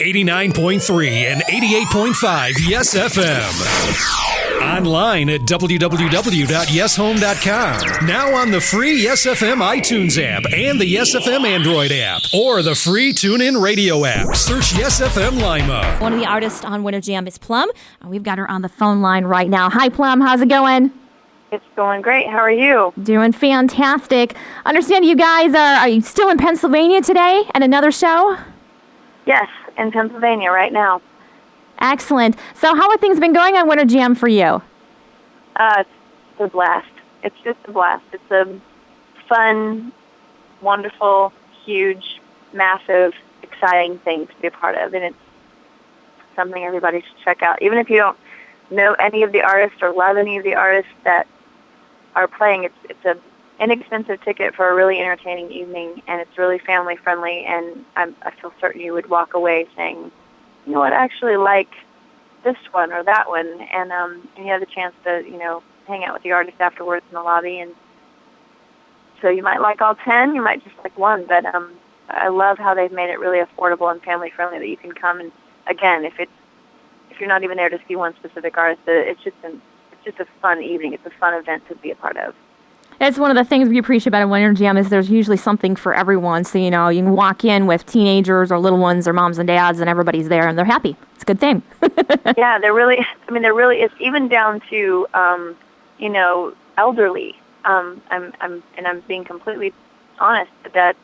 89.3 and 88.5 Yes FM. Online at www.yeshome.com. Now on the free Yes FM iTunes app and the Yes FM Android app, or the free TuneIn Radio app. Search Yes FM Lima. One of the artists on Winter Jam is Plumb. We've got her on the phone line right now. Hi, Plumb. How's it going? It's going great. How are you? Doing fantastic. Understand you guys are you still in Pennsylvania today at another show? Yes, in Pennsylvania right now. Excellent. So how have things been going on Winter Jam for you? It's a blast. It's just a blast. It's a fun, wonderful, huge, massive, exciting thing to be a part of, and it's something everybody should check out. Even if you don't know any of the artists or love any of the artists that are playing, it's an inexpensive ticket for a really entertaining evening, and it's really family friendly, and I feel certain you would walk away saying, you know what, I actually like this one or that one, and you have the chance to, hang out with the artist afterwards in the lobby, and so you might like all 10, you might just like one, but I love how they've made it really affordable and family friendly that you can come, and again, if you're not even there to see one specific artist, it's just a fun evening. It's a fun event to be a part of. That's one of the things we appreciate about a Winter Jam is there's usually something for everyone. So, you can walk in with teenagers or little ones or moms and dads, and everybody's there, and they're happy. It's a good thing. Yeah, there really is, even down to, elderly. I'm being completely honest that,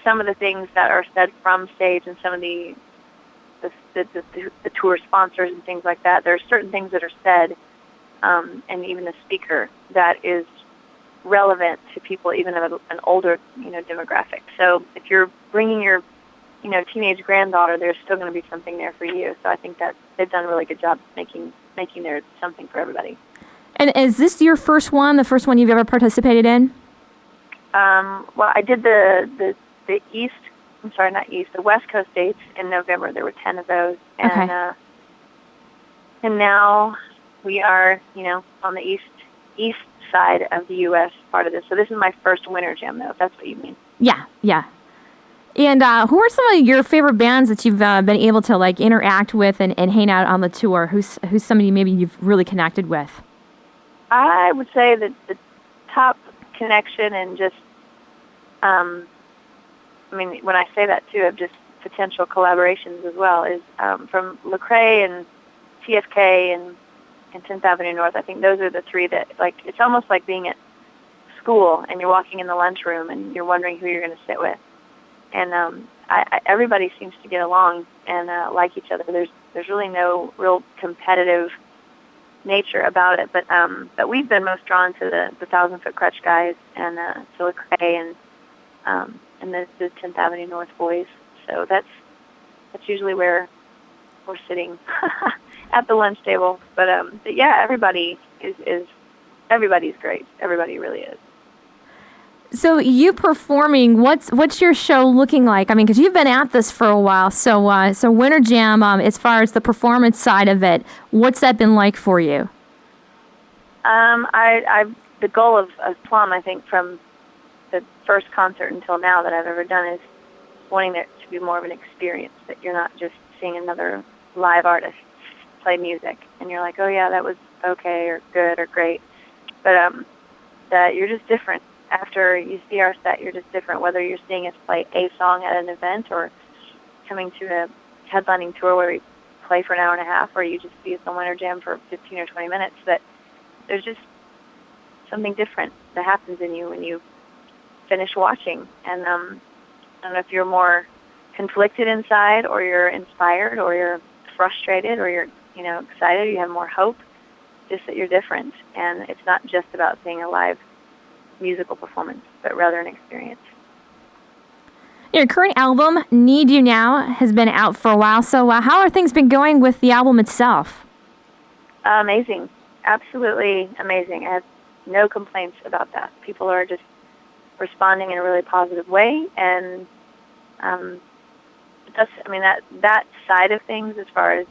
some of the things that are said from stage and some of the tour sponsors and things like that, there are certain things that are said, and even the speaker, that is relevant to people even of an older, demographic. So if you're bringing your, teenage granddaughter, there's still going to be something there for you. So I think that they've done a really good job making there something for everybody. And is this your first one, the first one you've ever participated in? Well, I did the West Coast dates in November. There were 10 of those. And, okay. And now we are, on the east side of the U.S. part of this. So this is my first Winter Jam, though, if that's what you mean. Yeah. And who are some of your favorite bands that you've been able to, interact with and hang out on the tour? Who's somebody maybe you've really connected with? I would say that the top connection and just, when I say that, too, of just potential collaborations as well, is from Lecrae and TFK and 10th Avenue North. I think those are the three that, it's almost like being at school and you're walking in the lunchroom and you're wondering who you're going to sit with. And everybody seems to get along and like each other. There's really no real competitive nature about it, but we've been most drawn to the 1,000-Foot Crutch guys and to Lecrae and the 10th Avenue North boys. So that's usually where we're sitting at the lunch table. But yeah, everybody's great. Everybody really is. So you performing, what's your show looking like? Because you've been at this for a while. So Winter Jam, as far as the performance side of it, what's that been like for you? The goal of Plumb, I think, from the first concert until now that I've ever done is wanting it to be more of an experience, that you're not just seeing another live artist play music and you're like, oh yeah, that was okay or good or great, but that you're just different. After you see our set, you're just different, whether you're seeing us play a song at an event or coming to a headlining tour where we play for an hour and a half, or you just see us on Winter Jam for 15 or 20 minutes, that there's just something different that happens in you when you finish watching. And I don't know if you're more conflicted inside or you're inspired or you're frustrated or you're, excited, you have more hope, just that you're different. And it's not just about seeing a live musical performance, but rather an experience. Your current album, Need You Now, has been out for a while. So how have things been going with the album itself? Amazing. Absolutely amazing. I have no complaints about that. People are just responding in a really positive way, and that side of things, as far as,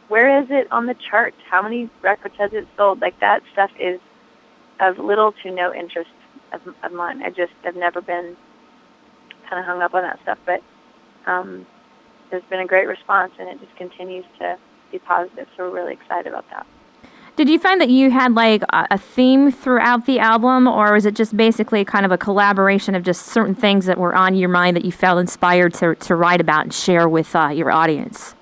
where is it on the charts? How many records has it sold? That stuff is of little to no interest of mine. I've never been kind of hung up on that stuff. But there's been a great response, and it just continues to be positive. So we're really excited about that. Did you find that you had like a theme throughout the album, or was it just basically kind of a collaboration of just certain things that were on your mind that you felt inspired to write about and share with your audience?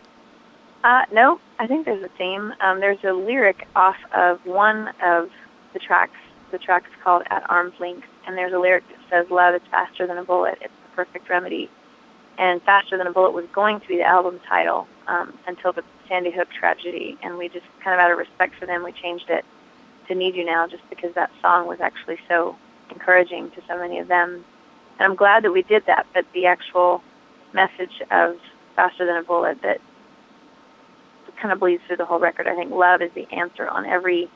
No, I think there's a theme. There's a lyric off of one of the tracks. The track is called At Arm's Length, and there's a lyric that says, "Love is faster than a bullet. It's the perfect remedy." And Faster Than a Bullet was going to be the album title until the Sandy Hook tragedy, and we just kind of out of respect for them, we changed it to Need You Now, just because that song was actually so encouraging to so many of them. And I'm glad that we did that, but the actual message of Faster Than a Bullet that kind of bleeds through the whole record. I think love is the answer on every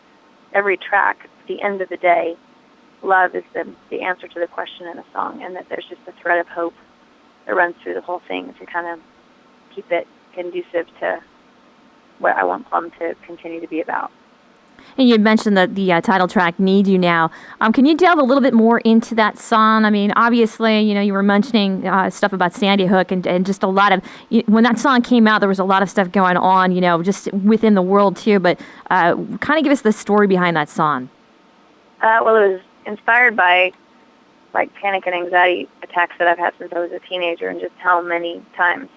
track. At the end of the day, love is the answer to the question in a song, and that there's just a thread of hope that runs through the whole thing to kind of keep it conducive to what I want Plumb to continue to be about. And you had mentioned the title track, Need You Now. Can you delve a little bit more into that song? I mean, obviously, you were mentioning stuff about Sandy Hook and just a lot of, when that song came out, there was a lot of stuff going on, just within the world too, but kind of give us the story behind that song. Well, it was inspired by like panic and anxiety attacks that I've had since I was a teenager, and just how many times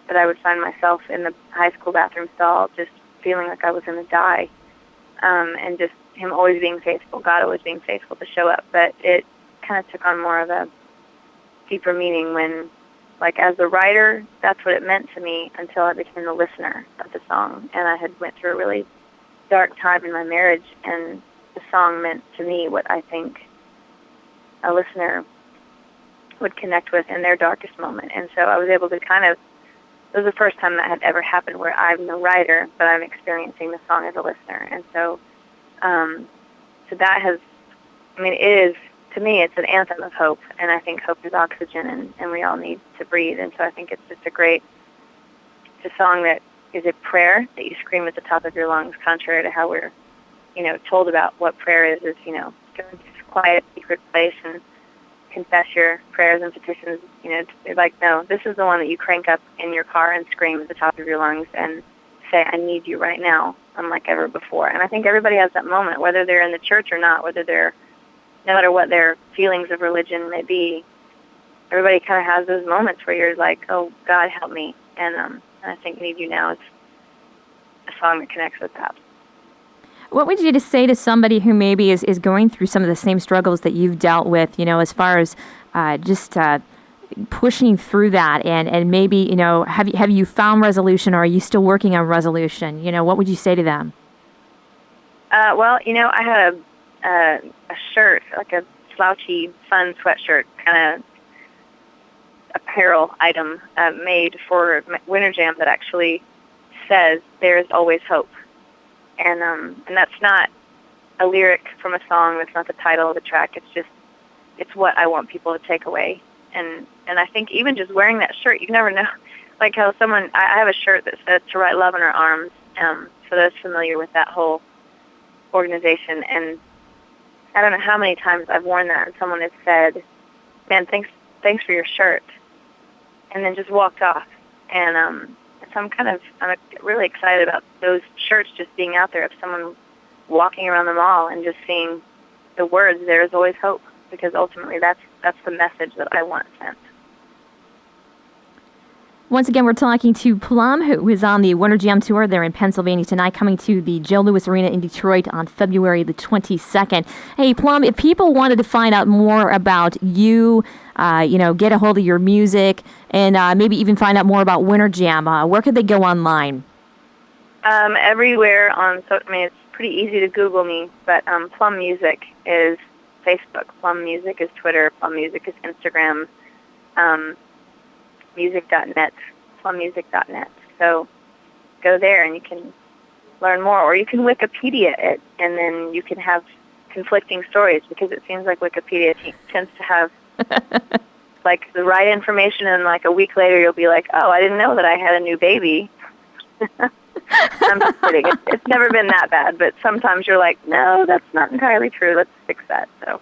that I would find myself in the high school bathroom stall just feeling like I was going to die. And just him always being faithful, God always being faithful to show up. But it kind of took on more of a deeper meaning when, like, as a writer, that's what it meant to me until I became the listener of the song. And I had went through a really dark time in my marriage, and the song meant to me what I think a listener would connect with in their darkest moment. And so I was able to it was the first time that had ever happened where I'm the writer, but I'm experiencing the song as a listener. And so that has, it is, to me, it's an anthem of hope. And I think hope is oxygen, and we all need to breathe. And so I think it's just it's a song that is a prayer that you scream at the top of your lungs, contrary to how we're, told about what prayer is, go into this quiet, secret place and confess your prayers and petitions. It's like, no, this is the one that you crank up in your car and scream at the top of your lungs and say, I need you right now, unlike ever before. And I think everybody has that moment, whether they're in the church or not, no matter what their feelings of religion may be, everybody kind of has those moments where you're like, oh, God, help me. And I think Need You Now is a song that connects with that. What would you just say to somebody who maybe is going through some of the same struggles that you've dealt with, as far as just pushing through that, and maybe, have you found resolution, or are you still working on resolution? What would you say to them? Well, I had a shirt, like a slouchy, fun sweatshirt, kind of apparel item made for Winter Jam that actually says, there's always hope. And that's not a lyric from a song. That's not the title of the track. It's what I want people to take away. And I think even just wearing that shirt, you never know. Like how I have a shirt that says to write love in our arms. So that's familiar with that whole organization. And I don't know how many times I've worn that and someone has said, man, thanks for your shirt. And then just walked off. And, so I'm really excited about those shirts just being out there, of someone walking around the mall and just seeing the words, there is always hope, because ultimately that's the message that I want sent. Once again, we're talking to Plumb, who is on the Winter Jam Tour. They're in Pennsylvania tonight, coming to the Joe Louis Arena in Detroit on February the 22nd. Hey, Plumb, if people wanted to find out more about you, get a hold of your music, and maybe even find out more about Winter Jam, where could they go online? Everywhere it's pretty easy to Google me, but Plumb Music is Facebook, Plumb Music is Twitter, Plumb Music is Instagram, music.net, plummusic.net. So go there and you can learn more, or you can Wikipedia it, and then you can have conflicting stories, because it seems like Wikipedia tends to have like the right information, and like a week later you'll be like, oh, I didn't know that I had a new baby. I'm just kidding. It's never been that bad, but sometimes you're like, no, that's not entirely true. Let's fix that. So.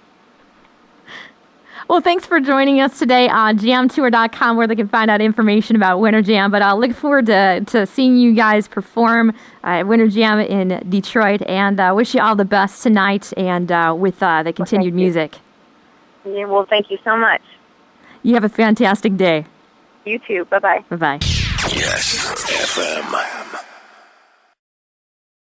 Well, thanks for joining us today on jamtour.com, where they can find out information about Winter Jam. But I'll look forward to seeing you guys perform at Winter Jam in Detroit, and wish you all the best tonight and with the continued music. Yeah, well, thank you so much. You have a fantastic day. You too. Bye-bye. Bye-bye. Yes, FM.